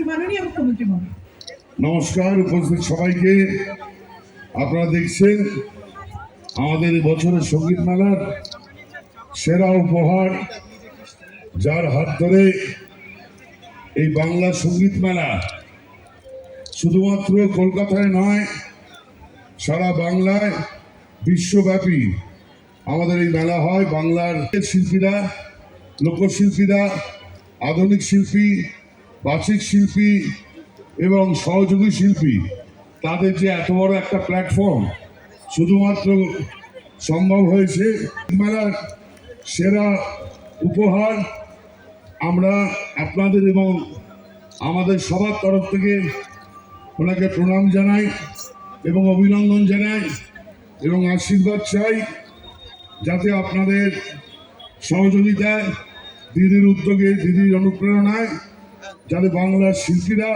মাননীয় মুখ্যমন্ত্রী মহোদয়। নমস্কার উপস্থিত সবাইকে। আপনারা দেখছেন আমাদের বছরের সঙ্গীত মেলার সেরা উপহার, যার হাত ধরে এই বাংলা সঙ্গীত মেলা শুধুমাত্র কলকাতায় নয়, সারা বাংলায় বিশ্বব্যাপী আমাদের এই মেলা হয়। বাংলার শিল্পীরা, লোকশিল্পীরা, আধুনিক শিল্পী, বাচিক শিল্পী এবং সহযোগী শিল্পী, তাদের যে এত বড় একটা প্ল্যাটফর্ম শুধুমাত্র সম্ভব হয়েছে মেলার সেরা উপহার। আমরা আপনাদের এবং আমাদের সবার তরফ থেকে ওনাকে প্রণাম জানাই এবং অভিনন্দন জানাই এবং আশীর্বাদ চাই, যাতে আপনাদের সহযোগিতায়, দিদির উদ্যোগে, দিদির অনুপ্রেরণায়, যাতে বাংলার শিল্পীরা